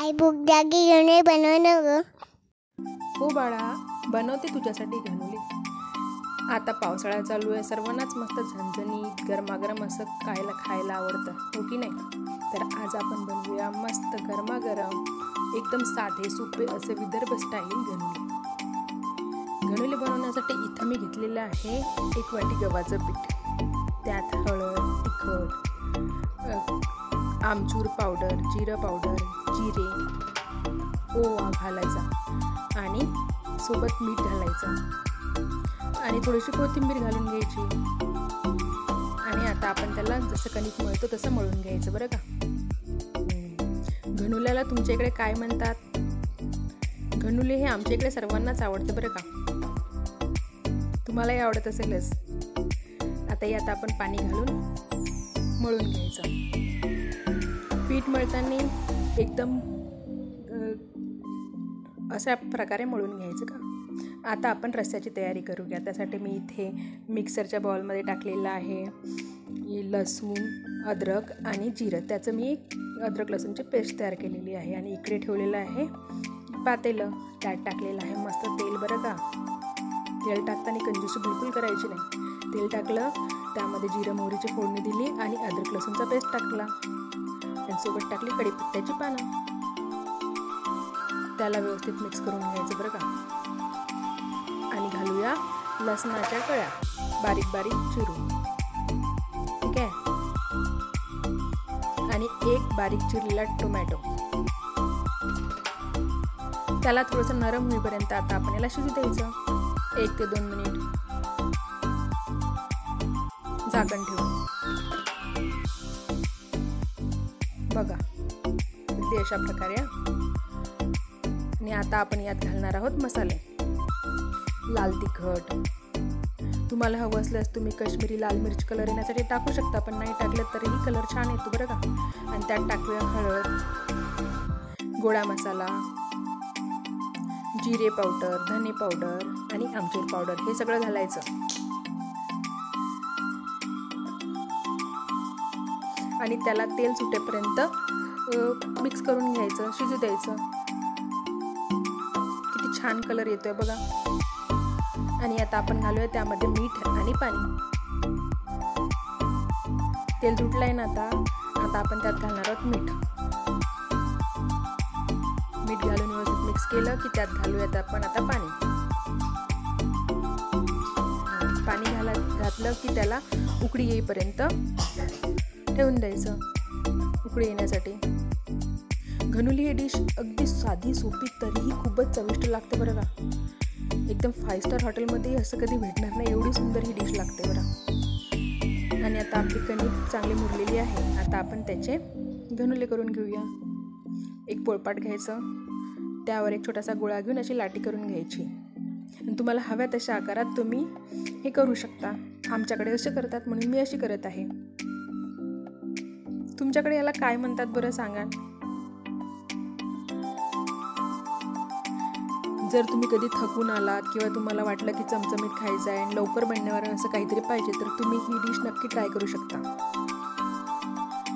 आई भूक जागी घेणे बनव ना ग. हो बाळा, बनवते तुझ्यासाठी घनुले. आता पावसाळा चालू आहे, सर्वांनाच मस्त झणझणीत गरमागरम असं खायला आवडतं, हो की नाही? तर आज आपण बनवूया मस्त गरमागरम एकदम साधे सोपे असे विदर्भ स्टाईल घनुले. घनुले बनवण्यासाठी इथं मी घेतलेलं आहे 1 वाटी गव्हाचं पीठ. त्यात हळद, तिखट, आमचूर पावडर, जिरं पावडर, जिरे, ओवा घालायचा आणि सोबत मीठ घालायचं आणि थोडीशी कोथिंबीर घालून घ्यायची. आणि आता आपण त्याला जसं कणिक मळतो तसं मळून घ्यायचं बरं का. घनुल्याला तुमच्या इकडे काय म्हणतात? घनुले हे आमच्या इकडे सर्वांनाच आवडतं बरं का. तुम्हालाही आवडत असेलच. आता यात आपण पाणी घालून मळून घ्यायचं. पीठ मळताना एकदम अशा प्रकारे मळून घ्यायचं का. आता आपण रस्स्याची तयारी करूया. त्यासाठी मी इथे मिक्सरच्या बाउलमध्ये टाकलेलं आहे लसूण, अद्रक आणि जिरं. त्याचं मी अद्रक लसूणची पेस्ट तयार केलेली आहे. आणि इकडे ठेवलेलं आहे पातेलं. त्यात टाकलेलं आहे मस्त तेल बरं का. तेल टाकताना कंजूसी बिलकुल करायची नाही. तेल टाकलं, त्यामध्ये जिरं मोहरीची फोडणी दिली आणि अद्रक लसूणचा पेस्ट टाकला आणि सोबत टाकली कढीपत्त्याची पानं. त्याला व्यवस्थित मिक्स करून घ्यायचं बरं का. आणि घालूया लसणाच्या कळ्या बारीक बारीक चिरून, ठीक आहे. आणि 1 बारीक चिरलेला टोमॅटो. त्याला थोडंसं नरम होईपर्यंत आता आपण याला शिजू द्यायचं 1 ते 2 मिनिट झाकण ठेवून. बघा ते अशा प्रकारे. आणि आता आपण यात घालणार आहोत मसाले. लाल तिखट, तुम्हाला हवं असल्यास तुम्ही काश्मीरी लाल मिरची कलर येण्यासाठी टाकू शकता, पण नाही टाकलं तरीही कलर छान येतो बरं का. आणि त्यात टाकूया हळद, गोडा मसाला, जिरे पावडर, धने पावडर आणि आमचूर पावडर. हे सगळं घालायचं. आणि त्याला तेल सुटेपर्यंत मिक्स करून घ्यायचं, शिजू द्यायचं. किती छान कलर येतोय बघा. आणि आता आपण घालूया त्यामध्ये मीठ आणि पाणी. तेल सुटलंय ना आता आपण त्यात घालणार आहोत मीठ. मीठ घालून व्यवस्थित मिक्स केलं की त्यात घालूयात आपण आता पाणी. घातलं की त्याला उकळी येईपर्यंत ठेवून द्यायचं, उकळी येण्यासाठी. घनुली ही डिश अगदी साधी सोपी तरीही खूपच चविष्ट लागते बरं का. एकदम 5 स्टार हॉटेलमध्ये असं कधी भेटणार नाही, एवढी सुंदर ही डिश लागते बरं. आणि आता आपली कणिक चांगली मुरलेली आहे. आता आपण त्याचे घनुले करून घेऊया. 1 पोळपाट घ्यायचं, त्यावर 1 छोटासा गोळा घेऊन अशी लाटी करून घ्यायची. आणि तुम्हाला हव्या तशा आकारात तुम्ही हे करू शकता. आमच्याकडे असे करतात म्हणून मी अशी करत आहे. तुमच्याकडे याला काय म्हणतात बरं सांगा. जर तुम्ही कधी थकून आलात किंवा तुम्हाला वाटलं की चमचमीत खायचं आहे आणि लवकर बनण्यावर असं काहीतरी पाहिजे, तर तुम्ही ही डिश नक्की ट्राय करू शकता.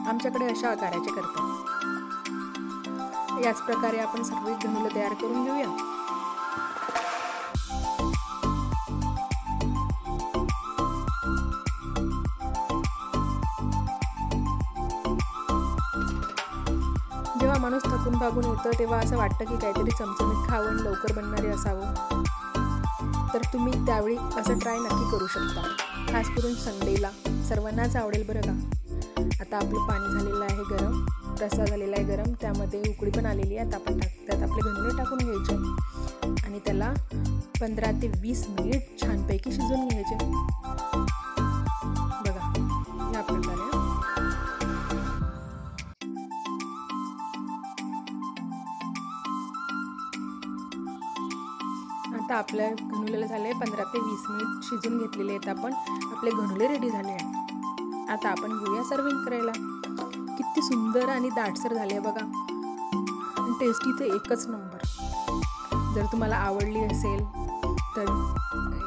आमच्याकडे अशा आकाराचे करतात. याच प्रकारे आपण सर्व घनुले तयार करून घेऊया. जेव्हा माणूस थकून भागून येतं तेव्हा असं वाटतं की काहीतरी चमचमीत खावं, लवकर बनणारे असावं. तर तुम्ही त्यावेळी असं ट्राय नक्की करू शकता. खास करून संडेला सर्वांनाच आवडेल बरं का. आता आपलं पाणी झालेलं आहे गरम, रस्सा झालेला आहे गरम, त्यामध्ये उकळी पण आलेली आहे. आता आपण त्यात आपले घनुले टाकून घ्यायचे आणि त्याला 15 ते 20 मिनिट छानपैकी शिजवून घ्यायचे. बघा या प्रकारे. आता आपल्या घनुलेला झाले 15 ते 20 मिनिट शिजून घेतलेले आहेत आपण. आपले घनुले रेडी झाले आहेत. आता आपण घेऊया सर्विंग करायला. किती सुंदर आणि दाटसर झाले आहे बघा. आणि टेस्टी तर एकच नंबर. जर तुम्हाला आवडली असेल तर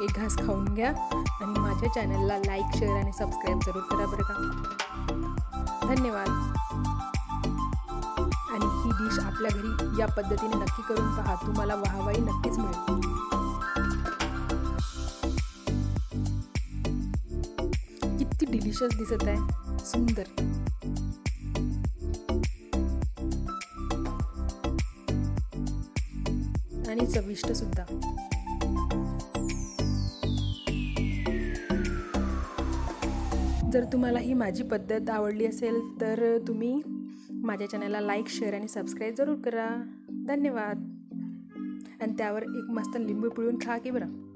1 घास खाऊन घ्या आणि माझ्या चॅनलला लाईक, शेअर आणि सबस्क्राईब जरूर करा बरं का. धन्यवाद. आणि ही डिश आपल्या घरी या पद्धतीने नक्की करून पहा, तुम्हाला वाहवाही नक्कीच मिळेल. किती डिलिशियस दिसत आहे, सुंदर. आणि चविष्ट सुद्धा. जर तुम्हाला ही माझी पद्धत आवडली असेल तर तुम्ही माझ्या चॅनलला लाईक, शेअर आणि सबस्क्राईब जरूर करा. धन्यवाद. आणि त्यावर एक मस्त लिंबू पिळून खा की बरं.